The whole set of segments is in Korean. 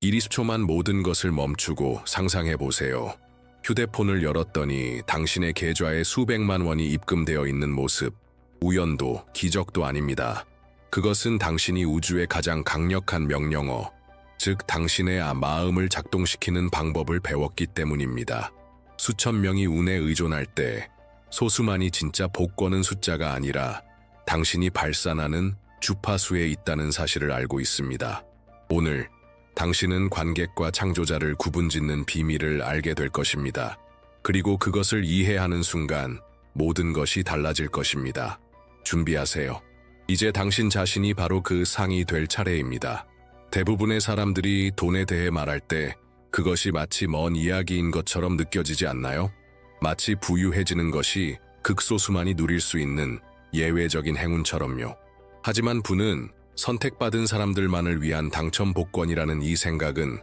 20초만 모든 것을 멈추고 상상해 보세요. 휴대폰을 열었더니 당신의 계좌에 수백만 원이 입금되어 있는 모습. 우연도 기적도 아닙니다. 그것은 당신이 우주의 가장 강력한 명령어, 즉 당신의 마음을 작동시키는 방법을 배웠기 때문입니다. 수천 명이 운에 의존할 때 소수만이 진짜 복권은 숫자가 아니라 당신이 발산하는 주파수에 있다는 사실을 알고 있습니다. 오늘 당신은 관객과 창조자를 구분짓는 비밀을 알게 될 것입니다. 그리고 그것을 이해하는 순간 모든 것이 달라질 것입니다. 준비하세요. 이제 당신 자신이 바로 그 상이 될 차례입니다. 대부분의 사람들이 돈에 대해 말할 때 그것이 마치 먼 이야기인 것처럼 느껴지지 않나요? 마치 부유해지는 것이 극소수만이 누릴 수 있는 예외적인 행운처럼요. 하지만 부는 선택받은 사람들만을 위한 당첨 복권이라는 이 생각은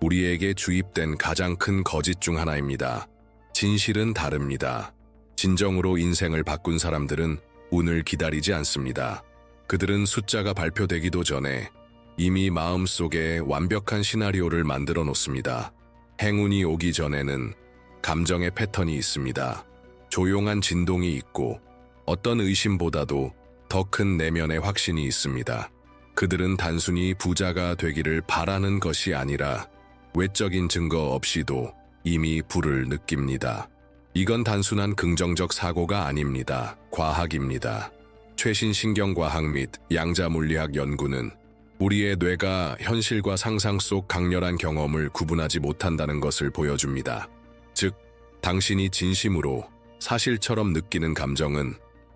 우리에게 주입된 가장 큰 거짓 중 하나입니다. 진실은 다릅니다. 진정으로 인생을 바꾼 사람들은 운을 기다리지 않습니다. 그들은 숫자가 발표되기도 전에 이미 마음속에 완벽한 시나리오를 만들어 놓습니다. 행운이 오기 전에는 감정의 패턴이 있습니다. 조용한 진동이 있고 어떤 의심보다도 더 큰 내면의 확신이 있습니다. 그들은 단순히 부자가 되기를 바라는 것이 아니라 외적인 증거 없이도 이미 불을 느낍니다. 이건 단순한 긍정적 사고가 아닙니다. 과학입니다. 최신 신경과학 및 양자물리학 연구는 우리의 뇌가 현실과 상상 속 강렬한 경험을 구분하지 못한다는 것을 보여줍니다. 즉, 당신이 진심으로 사실처럼 느끼는 감정은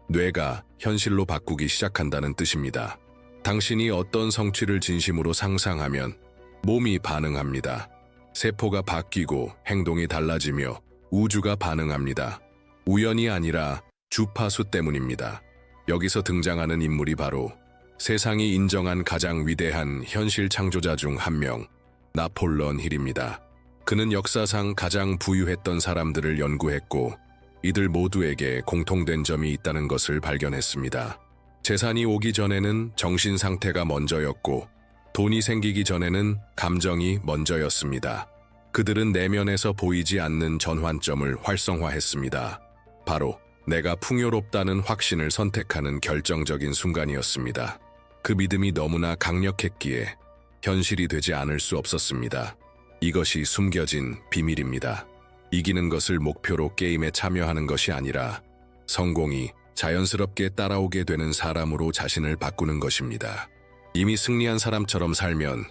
뇌가 현실로 바꾸기 시작한다는 뜻입니다. 당신이 어떤 성취를 진심으로 상상하면 몸이 반응합니다. 세포가 바뀌고 행동이 달라지며 우주가 반응합니다. 우연이 아니라 주파수 때문입니다. 여기서 등장하는 인물이 바로 세상이 인정한 가장 위대한 현실 창조자 중 한 명, 나폴레온 힐입니다. 그는 역사상 가장 부유했던 사람들을 연구했고 이들 모두에게 공통된 점이 있다는 것을 발견했습니다. 재산이 오기 전에는 정신 상태가 먼저였고 돈이 생기기 전에는 감정이 먼저였습니다. 그들은 내면에서 보이지 않는 전환점을 활성화했습니다. 바로 내가 풍요롭다는 확신을 선택하는 결정적인 순간이었습니다. 그 믿음이 너무나 강력했기에 현실이 되지 않을 수 없었습니다. 이것이 숨겨진 비밀입니다. 이기는 것을 목표로 게임에 참여하는 것이 아니라 성공이 자연스럽게 따라오게 되는 사람으로 자신을 바꾸는 것입니다. 이미 승리한 사람처럼 살면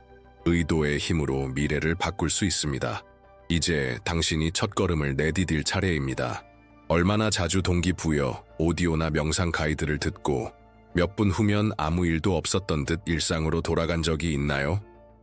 의도의 힘으로 미래를 바꿀 수 있습니다. 이제 당신이 첫걸음을 내디딜 차례입니다. 얼마나 자주 동기부여, 오디오나 명상 가이드를 듣고 몇 분 후면 아무 일도 없었던 듯 일상으로 돌아간 적이 있나요?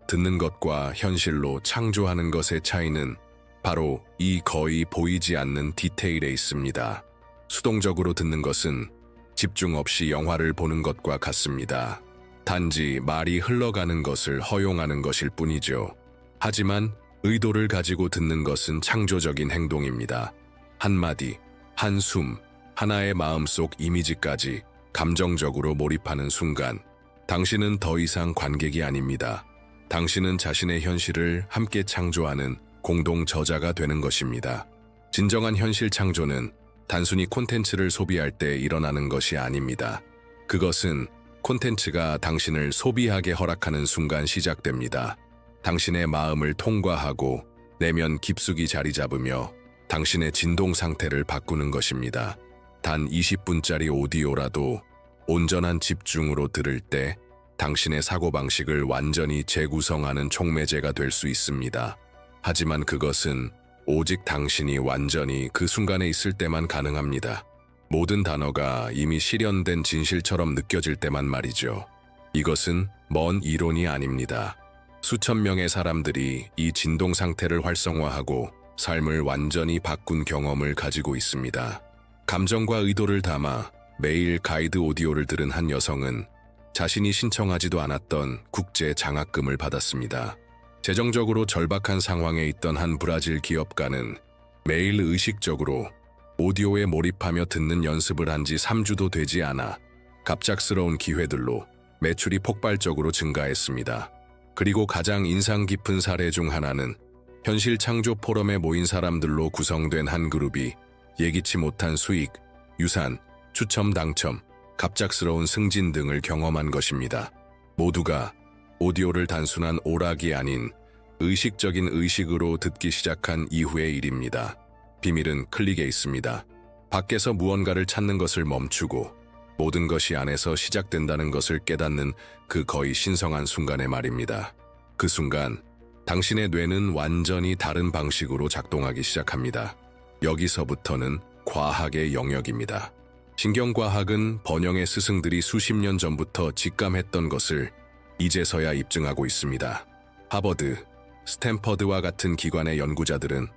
듣는 것과 현실로 창조하는 것의 차이는 바로 이 거의 보이지 않는 디테일에 있습니다. 수동적으로 듣는 것은 집중 없이 영화를 보는 것과 같습니다. 단지 말이 흘러가는 것을 허용하는 것일 뿐이죠. 하지만 의도를 가지고 듣는 것은 창조적인 행동입니다. 한마디, 한숨, 하나의 마음속 이미지까지 감정적으로 몰입하는 순간 당신은 더 이상 관객이 아닙니다. 당신은 자신의 현실을 함께 창조하는 공동 저자가 되는 것입니다. 진정한 현실 창조는 단순히 콘텐츠를 소비할 때 일어나는 것이 아닙니다. 그것은 콘텐츠가 당신을 소비하게 허락하는 순간 시작됩니다. 당신의 마음을 통과하고 내면 깊숙이 자리 잡으며 당신의 진동 상태를 바꾸는 것입니다. 단 20분짜리 오디오라도 온전한 집중으로 들을 때 당신의 사고방식을 완전히 재구성하는 촉매제가 될 수 있습니다. 하지만 그것은 오직 당신이 완전히 그 순간에 있을 때만 가능합니다. 모든 단어가 이미 실현된 진실처럼 느껴질 때만 말이죠. 이것은 먼 이론이 아닙니다. 수천 명의 사람들이 이 진동 상태를 활성화하고 삶을 완전히 바꾼 경험을 가지고 있습니다. 감정과 의도를 담아 매일 가이드 오디오를 들은 한 여성은 자신이 신청하지도 않았던 국제 장학금을 받았습니다. 재정적으로 절박한 상황에 있던 한 브라질 기업가는 매일 의식적으로 오디오에 몰입하며 듣는 연습을 한 지 3주도 되지 않아 갑작스러운 기회들로 매출이 폭발적으로 증가했습니다. 그리고 가장 인상 깊은 사례 중 하나는 현실 창조 포럼에 모인 사람들로 구성된 한 그룹이 예기치 못한 수익, 유산, 추첨 당첨, 갑작스러운 승진 등을 경험한 것입니다. 모두가 오디오를 단순한 오락이 아닌 의식적인 의식으로 듣기 시작한 이후의 일입니다. 비밀은 클릭에 있습니다. 밖에서 무언가를 찾는 것을 멈추고 모든 것이 안에서 시작된다는 것을 깨닫는 그 거의 신성한 순간의 말입니다. 그 순간 당신의 뇌는 완전히 다른 방식으로 작동하기 시작합니다. 여기서부터는 과학의 영역입니다. 신경과학은 번영의 스승들이 수십 년 전부터 직감했던 것을 이제서야 입증하고 있습니다. 하버드, 스탠퍼드와 같은 기관의 연구자들은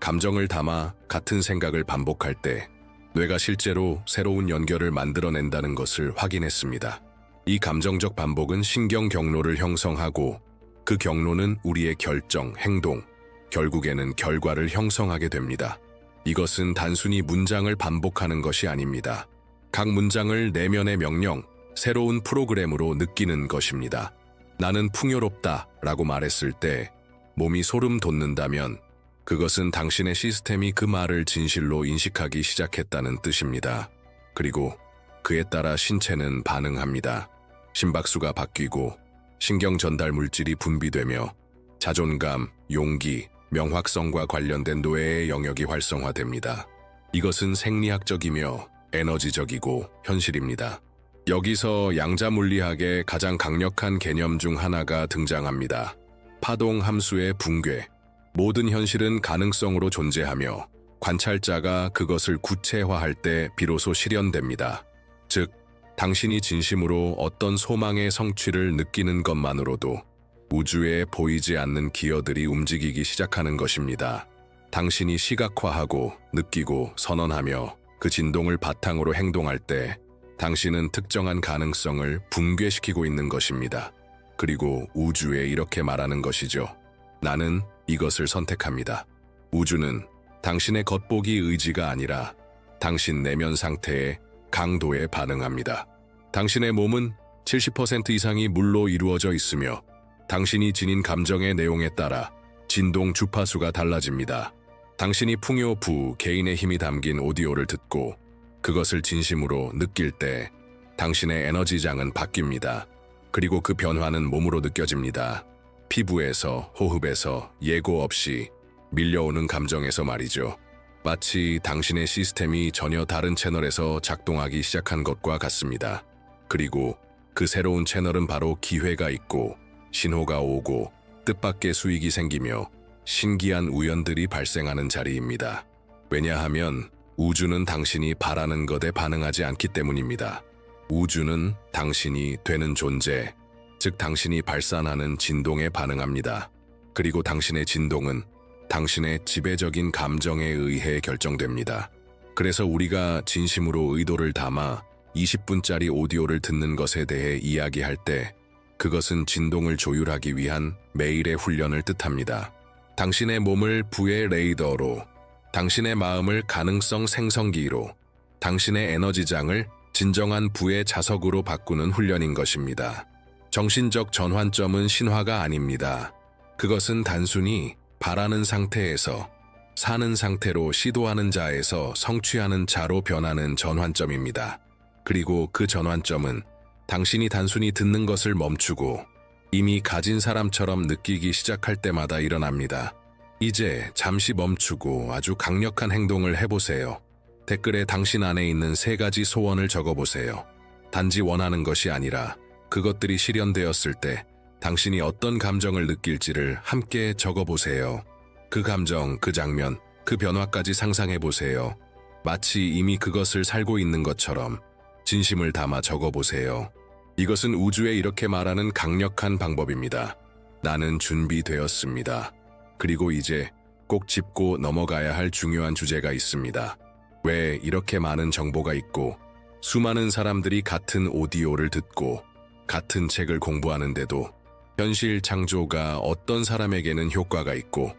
감정을 담아 같은 생각을 반복할 때 뇌가 실제로 새로운 연결을 만들어낸다는 것을 확인했습니다. 이 감정적 반복은 신경 경로를 형성하고 그 경로는 우리의 결정, 행동, 결국에는 결과를 형성하게 됩니다. 이것은 단순히 문장을 반복하는 것이 아닙니다. 각 문장을 내면의 명령, 새로운 프로그램으로 느끼는 것입니다. 나는 풍요롭다 라고 말했을 때 몸이 소름 돋는다면 그것은 당신의 시스템이 그 말을 진실로 인식하기 시작했다는 뜻입니다. 그리고 그에 따라 신체는 반응합니다. 심박수가 바뀌고 신경 전달 물질이 분비되며 자존감, 용기, 명확성과 관련된 뇌의 영역이 활성화됩니다. 이것은 생리학적이며 에너지적이고 현실입니다. 여기서 양자물리학의 가장 강력한 개념 중 하나가 등장합니다. 파동 함수의 붕괴. 모든 현실은 가능성으로 존재하며 관찰자가 그것을 구체화할 때 비로소 실현됩니다. 즉, 당신이 진심으로 어떤 소망의 성취를 느끼는 것만으로도 우주에 보이지 않는 기어들이 움직이기 시작하는 것입니다. 당신이 시각화하고 느끼고 선언하며 그 진동을 바탕으로 행동할 때 당신은 특정한 가능성을 붕괴시키고 있는 것입니다. 그리고 우주에 이렇게 말하는 것이죠. 나는 이것을 선택합니다. 우주는 당신의 겉보기 의지가 아니라 당신 내면 상태의 강도에 반응합니다. 당신의 몸은 70% 이상이 물로 이루어져 있으며 당신이 지닌 감정의 내용에 따라 진동 주파수가 달라집니다. 당신이 풍요 부 개인의 힘이 담긴 오디오를 듣고 그것을 진심으로 느낄 때 당신의 에너지장은 바뀝니다. 그리고 그 변화는 몸으로 느껴집니다. 피부에서, 호흡에서, 예고 없이 밀려오는 감정에서 말이죠. 마치 당신의 시스템이 전혀 다른 채널에서 작동하기 시작한 것과 같습니다. 그리고 그 새로운 채널은 바로 기회가 있고 신호가 오고 뜻밖의 수익이 생기며 신기한 우연들이 발생하는 자리입니다. 왜냐하면 우주는 당신이 바라는 것에 반응하지 않기 때문입니다. 우주는 당신이 되는 존재, 즉 당신이 발산하는 진동에 반응합니다. 그리고 당신의 진동은 당신의 지배적인 감정에 의해 결정됩니다. 그래서 우리가 진심으로 의도를 담아 20분짜리 오디오를 듣는 것에 대해 이야기할 때 그것은 진동을 조율하기 위한 매일의 훈련을 뜻합니다. 당신의 몸을 부의 레이더로, 당신의 마음을 가능성 생성기로, 당신의 에너지장을 진정한 부의 자석으로 바꾸는 훈련인 것입니다. 정신적 전환점은 신화가 아닙니다. 그것은 단순히 바라는 상태에서 사는 상태로 시도하는 자에서 성취하는 자로 변하는 전환점입니다. 그리고 그 전환점은 당신이 단순히 듣는 것을 멈추고 이미 가진 사람처럼 느끼기 시작할 때마다 일어납니다. 이제 잠시 멈추고 아주 강력한 행동을 해보세요. 댓글에 당신 안에 있는 3가지 소원을 적어보세요. 단지 원하는 것이 아니라 그것들이 실현되었을 때 당신이 어떤 감정을 느낄지를 함께 적어보세요. 그 감정, 그 장면, 그 변화까지 상상해보세요. 마치 이미 그것을 살고 있는 것처럼 진심을 담아 적어보세요. 이것은 우주에 이렇게 말하는 강력한 방법입니다. 나는 준비되었습니다. 그리고 이제 꼭 짚고 넘어가야 할 중요한 주제가 있습니다. 왜 이렇게 많은 정보가 있고 수많은 사람들이 같은 오디오를 듣고 같은 책을 공부하는데도 현실 창조가 어떤 사람에게는 효과가 있고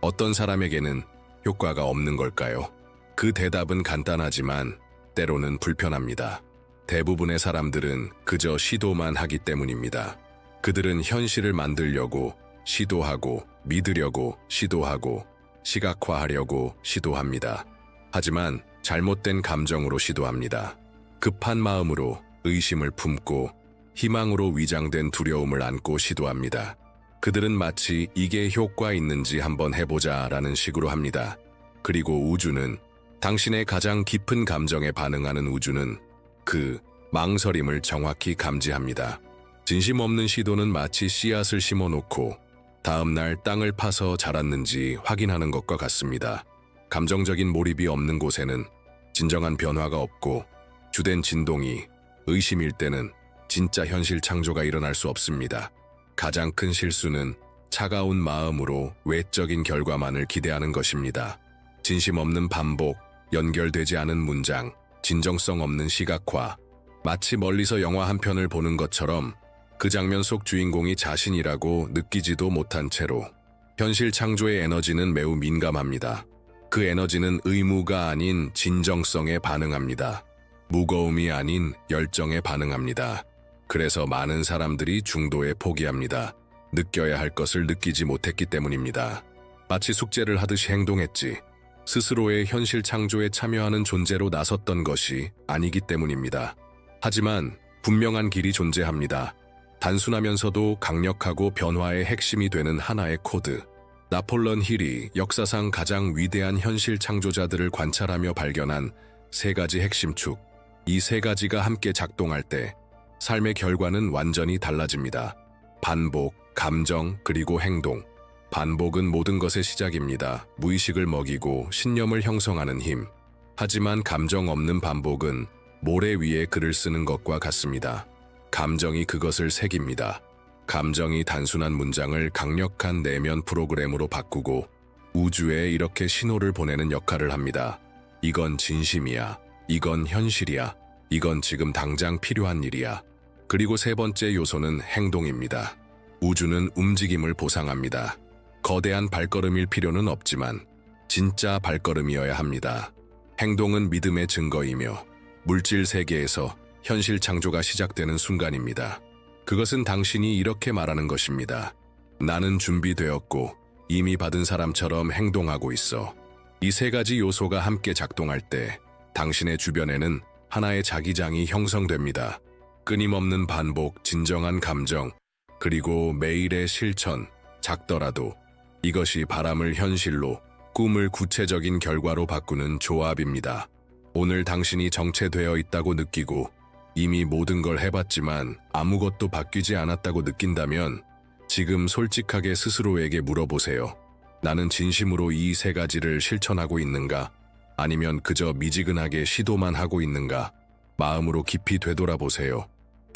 어떤 사람에게는 효과가 없는 걸까요? 그 대답은 간단하지만 때로는 불편합니다. 대부분의 사람들은 그저 시도만 하기 때문입니다. 그들은 현실을 만들려고 시도하고 믿으려고 시도하고 시각화하려고 시도합니다. 하지만 잘못된 감정으로 시도합니다. 급한 마음으로 의심을 품고 희망으로 위장된 두려움을 안고 시도합니다. 그들은 마치 이게 효과 있는지 한번 해보자라는 식으로 합니다. 그리고 우주는, 당신의 가장 깊은 감정에 반응하는 우주는 그 망설임을 정확히 감지합니다. 진심 없는 시도는 마치 씨앗을 심어놓고 다음날 땅을 파서 자랐는지 확인하는 것과 같습니다. 감정적인 몰입이 없는 곳에는 진정한 변화가 없고, 주된 진동이 의심일 때는 진짜 현실 창조가 일어날 수 없습니다. 가장 큰 실수는 차가운 마음으로 외적인 결과만을 기대하는 것입니다. 진심 없는 반복, 연결되지 않은 문장, 진정성 없는 시각화, 마치 멀리서 영화 한 편을 보는 것처럼 그 장면 속 주인공이 자신이라고 느끼지도 못한 채로, 현실 창조의 에너지는 매우 민감합니다. 그 에너지는 의무가 아닌 진정성에 반응합니다. 무거움이 아닌 열정에 반응합니다. 그래서 많은 사람들이 중도에 포기합니다. 느껴야 할 것을 느끼지 못했기 때문입니다. 마치 숙제를 하듯이 행동했지, 스스로의 현실 창조에 참여하는 존재로 나섰던 것이 아니기 때문입니다. 하지만 분명한 길이 존재합니다. 단순하면서도 강력하고 변화의 핵심이 되는 하나의 코드. 나폴레옹 힐이 역사상 가장 위대한 현실 창조자들을 관찰하며 발견한 세 가지 핵심 축. 이 세 가지가 함께 작동할 때 삶의 결과는 완전히 달라집니다. 반복, 감정, 그리고 행동. 반복은 모든 것의 시작입니다. 무의식을 먹이고 신념을 형성하는 힘. 하지만 감정 없는 반복은 모래 위에 글을 쓰는 것과 같습니다. 감정이 그것을 새깁니다. 감정이 단순한 문장을 강력한 내면 프로그램으로 바꾸고 우주에 이렇게 신호를 보내는 역할을 합니다. 이건 진심이야. 이건 현실이야. 이건 지금 당장 필요한 일이야. 그리고 세 번째 요소는 행동입니다. 우주는 움직임을 보상합니다. 거대한 발걸음일 필요는 없지만 진짜 발걸음이어야 합니다. 행동은 믿음의 증거이며 물질 세계에서 현실 창조가 시작되는 순간입니다. 그것은 당신이 이렇게 말하는 것입니다. 나는 준비되었고 이미 받은 사람처럼 행동하고 있어. 이 세 가지 요소가 함께 작동할 때 당신의 주변에는 하나의 자기장이 형성됩니다. 끊임없는 반복, 진정한 감정, 그리고 매일의 실천, 작더라도 이것이 바람을 현실로, 꿈을 구체적인 결과로 바꾸는 조합입니다. 오늘 당신이 정체되어 있다고 느끼고 이미 모든 걸 해봤지만 아무것도 바뀌지 않았다고 느낀다면 지금 솔직하게 스스로에게 물어보세요. 나는 진심으로 이 세 가지를 실천하고 있는가? 아니면 그저 미지근하게 시도만 하고 있는가? 마음으로 깊이 되돌아보세요.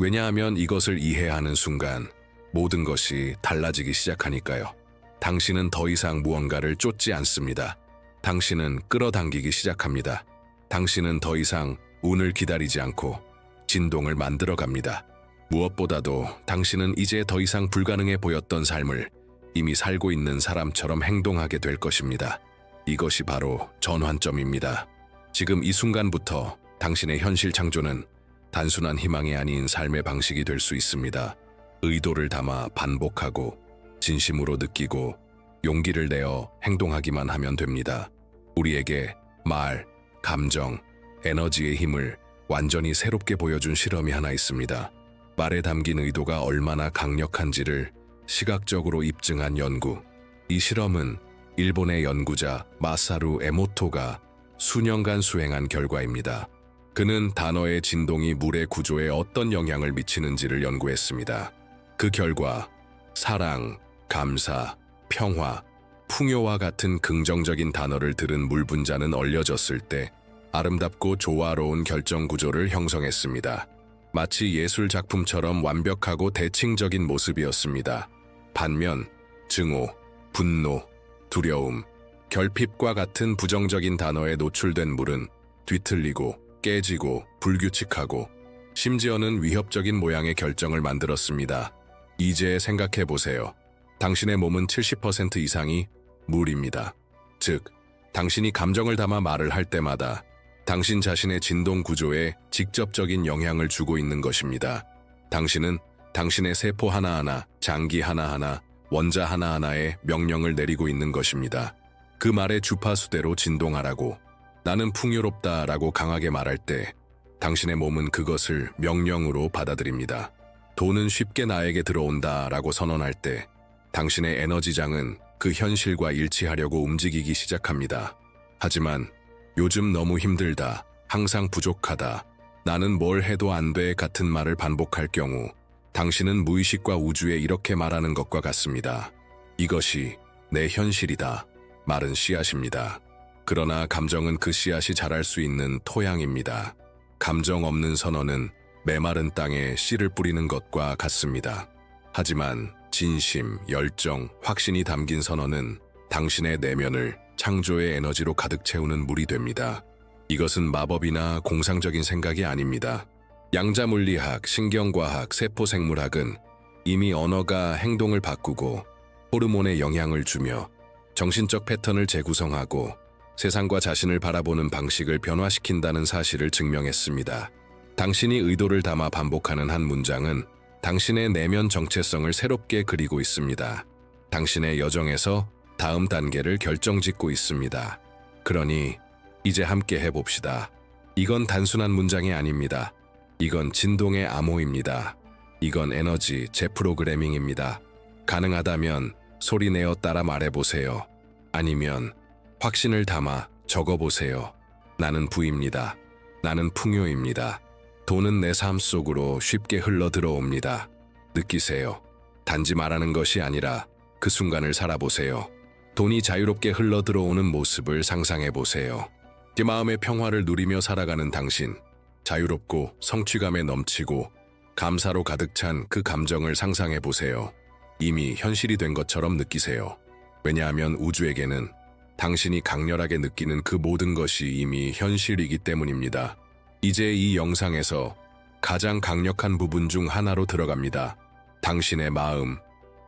왜냐하면 이것을 이해하는 순간 모든 것이 달라지기 시작하니까요. 당신은 더 이상 무언가를 쫓지 않습니다. 당신은 끌어당기기 시작합니다. 당신은 더 이상 운을 기다리지 않고 진동을 만들어갑니다. 무엇보다도 당신은 이제 더 이상 불가능해 보였던 삶을 이미 살고 있는 사람처럼 행동하게 될 것입니다. 이것이 바로 전환점입니다. 지금 이 순간부터 당신의 현실 창조는 단순한 희망이 아닌 삶의 방식이 될 수 있습니다. 의도를 담아 반복하고 진심으로 느끼고 용기를 내어 행동하기만 하면 됩니다. 우리에게 말, 감정, 에너지의 힘을 완전히 새롭게 보여준 실험이 하나 있습니다. 말에 담긴 의도가 얼마나 강력한지를 시각적으로 입증한 연구. 이 실험은 일본의 연구자 마사루 에모토가 수년간 수행한 결과입니다. 그는 단어의 진동이 물의 구조에 어떤 영향을 미치는지를 연구했습니다. 그 결과 사랑, 감사, 평화, 풍요와 같은 긍정적인 단어를 들은 물 분자는 얼려졌을 때 아름답고 조화로운 결정 구조를 형성했습니다. 마치 예술 작품처럼 완벽하고 대칭적인 모습이었습니다. 반면 증오, 분노, 두려움, 결핍과 같은 부정적인 단어에 노출된 물은 뒤틀리고 깨지고 불규칙하고 심지어는 위협적인 모양의 결정을 만들었습니다. 이제 생각해보세요. 당신의 몸은 70% 이상이 물입니다. 즉, 당신이 감정을 담아 말을 할 때마다 당신 자신의 진동 구조에 직접적인 영향을 주고 있는 것입니다. 당신은 당신의 세포 하나하나, 장기 하나하나, 원자 하나하나에 명령을 내리고 있는 것입니다. 그 말의 주파수대로 진동하라고. 나는 풍요롭다라고 강하게 말할 때 당신의 몸은 그것을 명령으로 받아들입니다. 돈은 쉽게 나에게 들어온다라고 선언할 때 당신의 에너지장은 그 현실과 일치하려고 움직이기 시작합니다. 하지만 요즘 너무 힘들다, 항상 부족하다, 나는 뭘 해도 안 돼 같은 말을 반복할 경우 당신은 무의식과 우주에 이렇게 말하는 것과 같습니다. 이것이 내 현실이다. 말은 씨앗입니다. 그러나 감정은 그 씨앗이 자랄 수 있는 토양입니다. 감정 없는 선언은 메마른 땅에 씨를 뿌리는 것과 같습니다. 하지만 진심, 열정, 확신이 담긴 선언은 당신의 내면을 창조의 에너지로 가득 채우는 물이 됩니다. 이것은 마법이나 공상적인 생각이 아닙니다. 양자물리학, 신경과학, 세포생물학은 이미 언어가 행동을 바꾸고 호르몬에 영향을 주며 정신적 패턴을 재구성하고 세상과 자신을 바라보는 방식을 변화시킨다는 사실을 증명했습니다. 당신이 의도를 담아 반복하는 한 문장은 당신의 내면 정체성을 새롭게 그리고 있습니다. 당신의 여정에서 다음 단계를 결정짓고 있습니다. 그러니 이제 함께 해봅시다. 이건 단순한 문장이 아닙니다. 이건 진동의 암호입니다. 이건 에너지 재프로그래밍입니다. 가능하다면 소리내어 따라 말해보세요. 아니면 확신을 담아 적어보세요. 나는 부입니다. 나는 풍요입니다. 돈은 내 삶 속으로 쉽게 흘러 들어옵니다. 느끼세요. 단지 말하는 것이 아니라 그 순간을 살아보세요. 돈이 자유롭게 흘러 들어오는 모습을 상상해보세요. 네 마음의 평화를 누리며 살아가는 당신, 자유롭고 성취감에 넘치고 감사로 가득 찬 그 감정을 상상해보세요. 이미 현실이 된 것처럼 느끼세요. 왜냐하면 우주에게는 당신이 강렬하게 느끼는 그 모든 것이 이미 현실이기 때문입니다. 이제 이 영상에서 가장 강력한 부분 중 하나로 들어갑니다. 당신의 마음,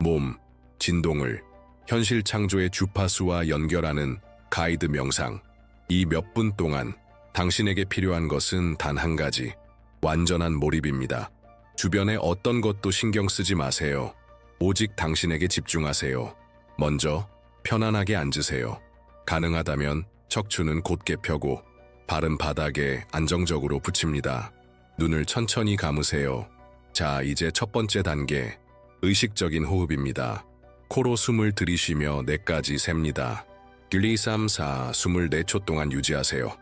몸, 진동을 현실 창조의 주파수와 연결하는 가이드 명상. 이 몇 분 동안 당신에게 필요한 것은 단 한 가지, 완전한 몰입입니다. 주변의 어떤 것도 신경 쓰지 마세요. 오직 당신에게 집중하세요. 먼저 편안하게 앉으세요. 가능하다면 척추는 곧게 펴고 발은 바닥에 안정적으로 붙입니다. 눈을 천천히 감으세요. 자, 이제 첫 번째 단계, 의식적인 호흡입니다. 코로 숨을 들이쉬며 4까지 셉니다. 1, 2, 3, 4, 24초 동안 유지하세요.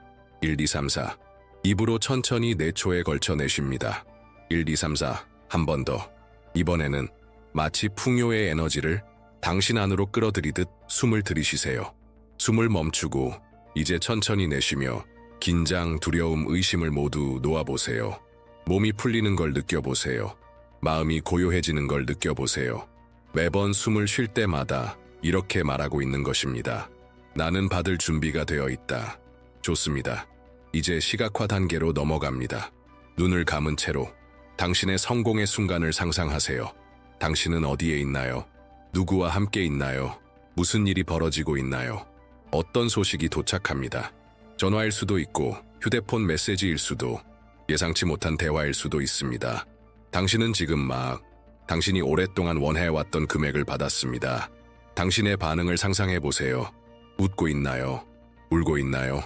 1, 2, 3, 4. 입으로 천천히 4초에 걸쳐 내쉽니다. 1, 2, 3, 4. 한 번 더. 이번에는 마치 풍요의 에너지를 당신 안으로 끌어들이듯 숨을 들이쉬세요. 숨을 멈추고 이제 천천히 내쉬며 긴장, 두려움, 의심을 모두 놓아보세요. 몸이 풀리는 걸 느껴보세요. 마음이 고요해지는 걸 느껴보세요. 매번 숨을 쉴 때마다 이렇게 말하고 있는 것입니다. 나는 받을 준비가 되어 있다. 좋습니다. 이제 시각화 단계로 넘어갑니다. 눈을 감은 채로 당신의 성공의 순간을 상상하세요. 당신은 어디에 있나요? 누구와 함께 있나요? 무슨 일이 벌어지고 있나요? 어떤 소식이 도착합니다. 전화일 수도 있고 휴대폰 메시지일 수도, 예상치 못한 대화일 수도 있습니다. 당신은 지금 당신이 오랫동안 원해왔던 금액을 받았습니다. 당신의 반응을 상상해보세요. 웃고 있나요? 울고 있나요?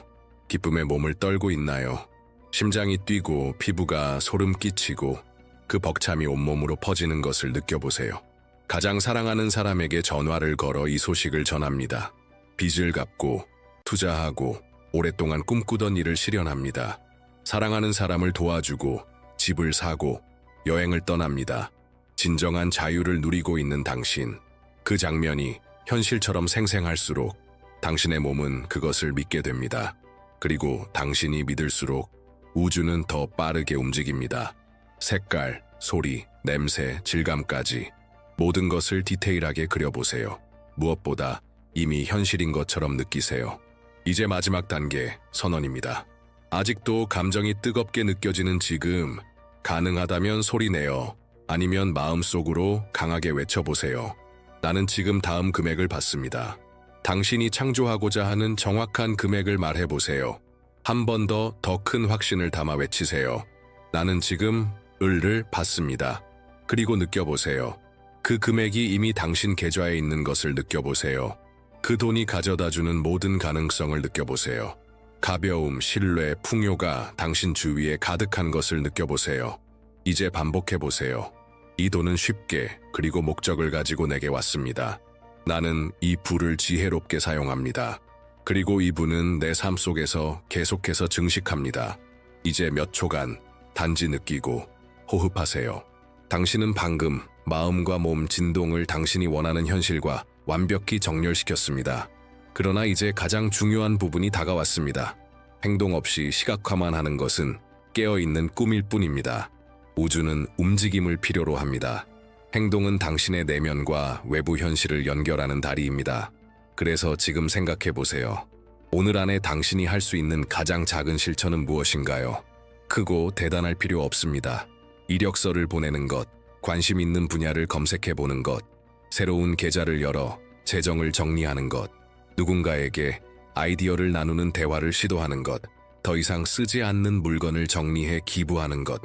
기쁨에 몸을 떨고 있나요? 심장이 뛰고 피부가 소름 끼치고 그 벅참이 온몸으로 퍼지는 것을 느껴보세요. 가장 사랑하는 사람에게 전화를 걸어 이 소식을 전합니다. 빚을 갚고 투자하고 오랫동안 꿈꾸던 일을 실현합니다. 사랑하는 사람을 도와주고 집을 사고 여행을 떠납니다. 진정한 자유를 누리고 있는 당신. 그 장면이 현실처럼 생생할수록 당신의 몸은 그것을 믿게 됩니다. 그리고 당신이 믿을수록 우주는 더 빠르게 움직입니다. 색깔, 소리, 냄새, 질감까지 모든 것을 디테일하게 그려보세요. 무엇보다 이미 현실인 것처럼 느끼세요. 이제 마지막 단계, 선언입니다. 아직도 감정이 뜨겁게 느껴지는 지금, 가능하다면 소리내어, 아니면 마음속으로 강하게 외쳐보세요. 나는 지금 다음 금액을 받습니다. 당신이 창조하고자 하는 정확한 금액을 말해보세요. 한 번 더 큰 확신을 담아 외치세요. 나는 지금 을을 받습니다. 그리고 느껴보세요. 그 금액이 이미 당신 계좌에 있는 것을 느껴보세요. 그 돈이 가져다주는 모든 가능성을 느껴보세요. 가벼움, 신뢰, 풍요가 당신 주위에 가득한 것을 느껴보세요. 이제 반복해보세요. 이 돈은 쉽게 그리고 목적을 가지고 내게 왔습니다. 나는 이 부를 지혜롭게 사용합니다. 그리고 이 부는 내 삶 속에서 계속해서 증식합니다. 이제 몇 초간 단지 느끼고 호흡하세요. 당신은 방금 마음과 몸 진동을 당신이 원하는 현실과 완벽히 정렬시켰습니다. 그러나 이제 가장 중요한 부분이 다가왔습니다. 행동 없이 시각화만 하는 것은 깨어있는 꿈일 뿐입니다. 우주는 움직임을 필요로 합니다. 행동은 당신의 내면과 외부 현실을 연결하는 다리입니다. 그래서 지금 생각해 보세요. 오늘 안에 당신이 할 수 있는 가장 작은 실천은 무엇인가요? 크고 대단할 필요 없습니다. 이력서를 보내는 것, 관심 있는 분야를 검색해 보는 것, 새로운 계좌를 열어 재정을 정리하는 것, 누군가에게 아이디어를 나누는 대화를 시도하는 것, 더 이상 쓰지 않는 물건을 정리해 기부하는 것.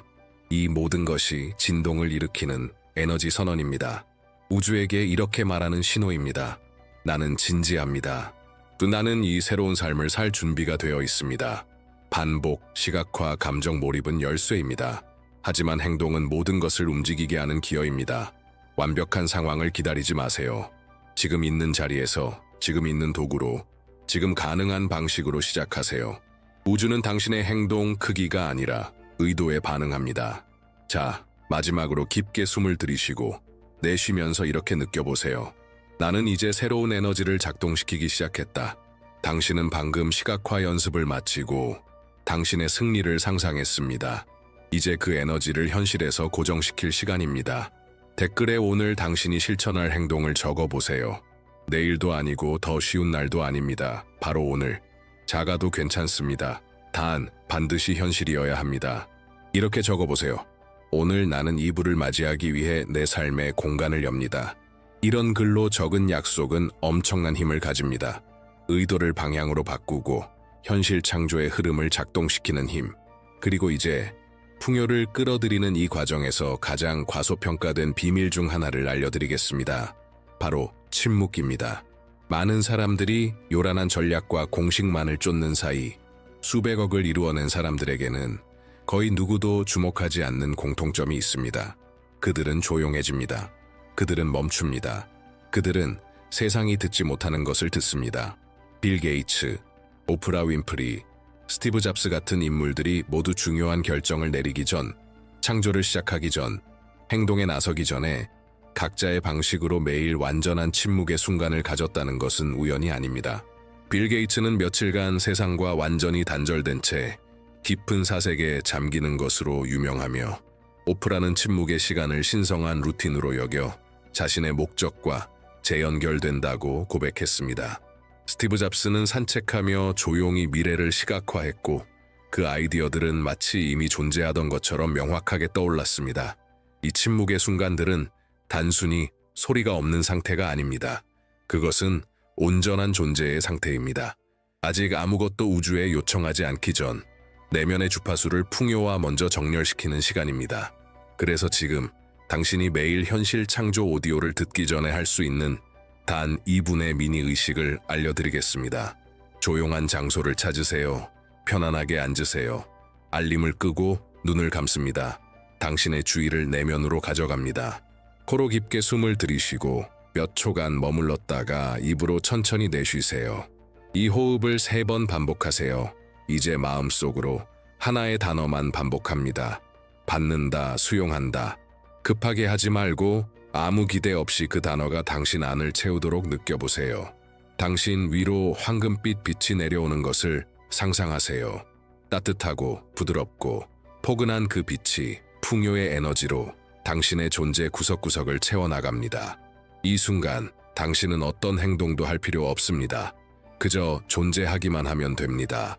이 모든 것이 진동을 일으키는 에너지 선언입니다. 우주에게 이렇게 말하는 신호입니다. 나는 진지합니다. 또 나는 이 새로운 삶을 살 준비가 되어 있습니다. 반복, 시각화, 감정 몰입은 열쇠입니다. 하지만 행동은 모든 것을 움직이게 하는 기어입니다. 완벽한 상황을 기다리지 마세요. 지금 있는 자리에서, 지금 있는 도구로, 지금 가능한 방식으로 시작하세요. 우주는 당신의 행동 크기가 아니라 의도에 반응합니다. 자, 마지막으로 깊게 숨을 들이쉬고 내쉬면서 이렇게 느껴보세요. 나는 이제 새로운 에너지를 작동시키기 시작했다. 당신은 방금 시각화 연습을 마치고 당신의 승리를 상상했습니다. 이제 그 에너지를 현실에서 고정시킬 시간입니다. 댓글에 오늘 당신이 실천할 행동을 적어보세요. 내일도 아니고 더 쉬운 날도 아닙니다. 바로 오늘. 작아도 괜찮습니다. 단, 반드시 현실이어야 합니다. 이렇게 적어보세요. 오늘 나는 이 부를 맞이하기 위해 내 삶에 공간을 엽니다. 이런 글로 적은 약속은 엄청난 힘을 가집니다. 의도를 방향으로 바꾸고 현실 창조의 흐름을 작동시키는 힘. 그리고 이제 풍요를 끌어들이는 이 과정에서 가장 과소평가된 비밀 중 하나를 알려드리겠습니다. 바로 침묵입니다. 많은 사람들이 요란한 전략과 공식만을 쫓는 사이 수백억을 이루어낸 사람들에게는 거의 누구도 주목하지 않는 공통점이 있습니다. 그들은 조용해집니다. 그들은 멈춥니다. 그들은 세상이 듣지 못하는 것을 듣습니다. 빌 게이츠, 오프라 윈프리, 스티브 잡스 같은 인물들이 모두 중요한 결정을 내리기 전, 창조를 시작하기 전, 행동에 나서기 전에 각자의 방식으로 매일 완전한 침묵의 순간을 가졌다는 것은 우연이 아닙니다. 빌 게이츠는 며칠간 세상과 완전히 단절된 채 깊은 사색에 잠기는 것으로 유명하며, 오프라는 침묵의 시간을 신성한 루틴으로 여겨 자신의 목적과 재연결된다고 고백했습니다. 스티브 잡스는 산책하며 조용히 미래를 시각화했고, 그 아이디어들은 마치 이미 존재하던 것처럼 명확하게 떠올랐습니다. 이 침묵의 순간들은 단순히 소리가 없는 상태가 아닙니다. 그것은 온전한 존재의 상태입니다. 아직 아무것도 우주에 요청하지 않기 전 내면의 주파수를 풍요와 먼저 정렬시키는 시간입니다. 그래서 지금 당신이 매일 현실 창조 오디오를 듣기 전에 할 수 있는 단 2분의 미니 의식을 알려드리겠습니다. 조용한 장소를 찾으세요. 편안하게 앉으세요. 알림을 끄고 눈을 감습니다. 당신의 주의를 내면으로 가져갑니다. 코로 깊게 숨을 들이쉬고 몇 초간 머물렀다가 입으로 천천히 내쉬세요. 이 호흡을 3번 반복하세요. 이제 마음속으로 하나의 단어만 반복합니다. 받는다, 수용한다. 급하게 하지 말고 아무 기대 없이 그 단어가 당신 안을 채우도록 느껴보세요. 당신 위로 황금빛 빛이 내려오는 것을 상상하세요. 따뜻하고 부드럽고 포근한 그 빛이 풍요의 에너지로 당신의 존재 구석구석을 채워나갑니다. 이 순간 당신은 어떤 행동도 할 필요 없습니다. 그저 존재하기만 하면 됩니다.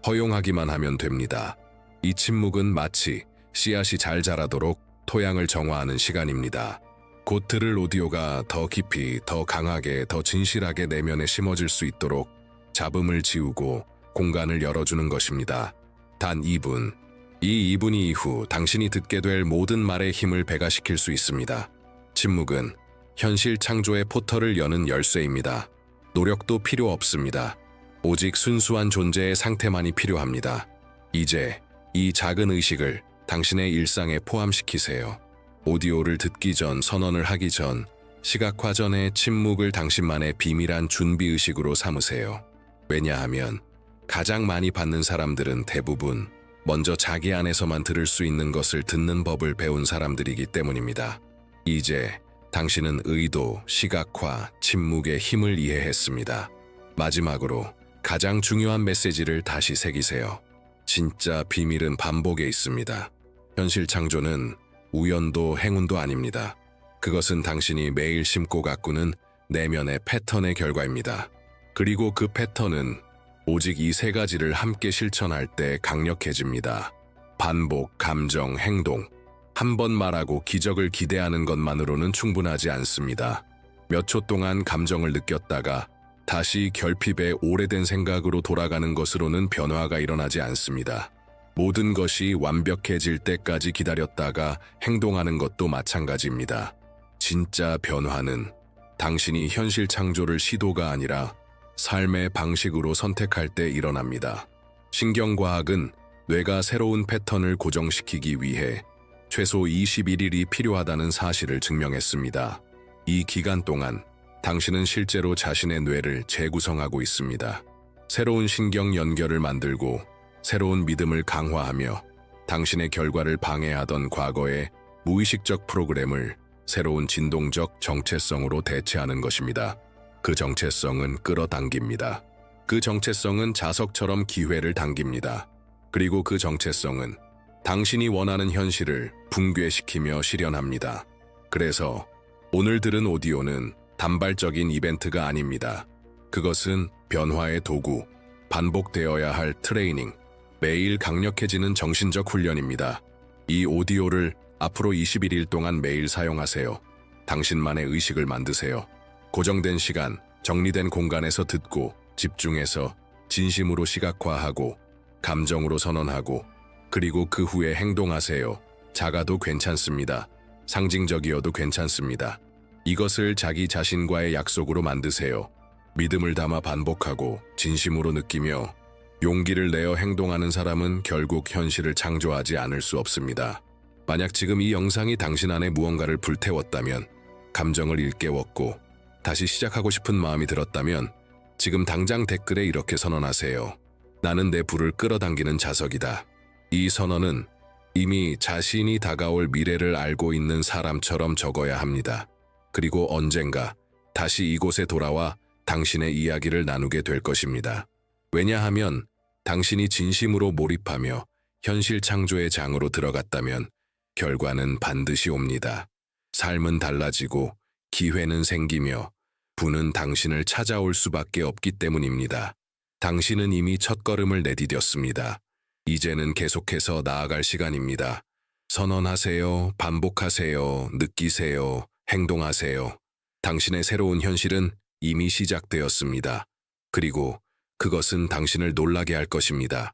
허용하기만 하면 됩니다. 이 침묵은 마치 씨앗이 잘 자라도록 토양을 정화하는 시간입니다. 곧 들을 오디오가 더 깊이, 더 강하게, 더 진실하게 내면에 심어질 수 있도록 잡음을 지우고 공간을 열어주는 것입니다. 단 2분. 이 2분 이후 당신이 듣게 될 모든 말의 힘을 배가시킬 수 있습니다. 침묵은 현실 창조의 포털을 여는 열쇠입니다. 노력도 필요 없습니다. 오직 순수한 존재의 상태만이 필요합니다. 이제 이 작은 의식을 당신의 일상에 포함시키세요. 오디오를 듣기 전, 선언을 하기 전, 시각화 전의 침묵을 당신만의 비밀한 준비의식으로 삼으세요. 왜냐하면 가장 많이 받는 사람들은 대부분 먼저 자기 안에서만 들을 수 있는 것을 듣는 법을 배운 사람들이기 때문입니다. 이제 당신은 의도, 시각화, 침묵의 힘을 이해했습니다. 마지막으로 가장 중요한 메시지를 다시 새기세요. 진짜 비밀은 반복에 있습니다. 현실 창조는 우연도 행운도 아닙니다. 그것은 당신이 매일 심고 가꾸는 내면의 패턴의 결과입니다. 그리고 그 패턴은 오직 이 3가지를 함께 실천할 때 강력해집니다. 반복, 감정, 행동. 한 번 말하고 기적을 기대하는 것만으로는 충분하지 않습니다. 몇 초 동안 감정을 느꼈다가 다시 결핍의 오래된 생각으로 돌아가는 것으로는 변화가 일어나지 않습니다. 모든 것이 완벽해질 때까지 기다렸다가 행동하는 것도 마찬가지입니다. 진짜 변화는 당신이 현실 창조를 시도가 아니라 삶의 방식으로 선택할 때 일어납니다. 신경과학은 뇌가 새로운 패턴을 고정시키기 위해 최소 21일이 필요하다는 사실을 증명했습니다. 이 기간 동안 당신은 실제로 자신의 뇌를 재구성하고 있습니다. 새로운 신경 연결을 만들고 새로운 믿음을 강화하며 당신의 결과를 방해하던 과거의 무의식적 프로그램을 새로운 진동적 정체성으로 대체하는 것입니다. 그 정체성은 끌어당깁니다. 그 정체성은 자석처럼 기회를 당깁니다. 그리고 그 정체성은 당신이 원하는 현실을 붕괴시키며 실현합니다. 그래서 오늘 들은 오디오는 단발적인 이벤트가 아닙니다. 그것은 변화의 도구, 반복되어야 할 트레이닝, 매일 강력해지는 정신적 훈련입니다. 이 오디오를 앞으로 21일 동안 매일 사용하세요. 당신만의 의식을 만드세요. 고정된 시간, 정리된 공간에서 듣고 집중해서 진심으로 시각화하고 감정으로 선언하고 그리고 그 후에 행동하세요. 작아도 괜찮습니다. 상징적이어도 괜찮습니다. 이것을 자기 자신과의 약속으로 만드세요. 믿음을 담아 반복하고 진심으로 느끼며 용기를 내어 행동하는 사람은 결국 현실을 창조하지 않을 수 없습니다. 만약 지금 이 영상이 당신 안에 무언가를 불태웠다면, 감정을 일깨웠고 다시 시작하고 싶은 마음이 들었다면 지금 당장 댓글에 이렇게 선언하세요. 나는 내 불을 끌어당기는 자석이다. 이 선언은 이미 자신이 다가올 미래를 알고 있는 사람처럼 적어야 합니다. 그리고 언젠가 다시 이곳에 돌아와 당신의 이야기를 나누게 될 것입니다. 왜냐하면 당신이 진심으로 몰입하며 현실 창조의 장으로 들어갔다면 결과는 반드시 옵니다. 삶은 달라지고 기회는 생기며 부는 당신을 찾아올 수밖에 없기 때문입니다. 당신은 이미 첫걸음을 내디뎠습니다. 이제는 계속해서 나아갈 시간입니다. 선언하세요, 반복하세요, 느끼세요, 행동하세요. 당신의 새로운 현실은 이미 시작되었습니다. 그리고 그것은 당신을 놀라게 할 것입니다.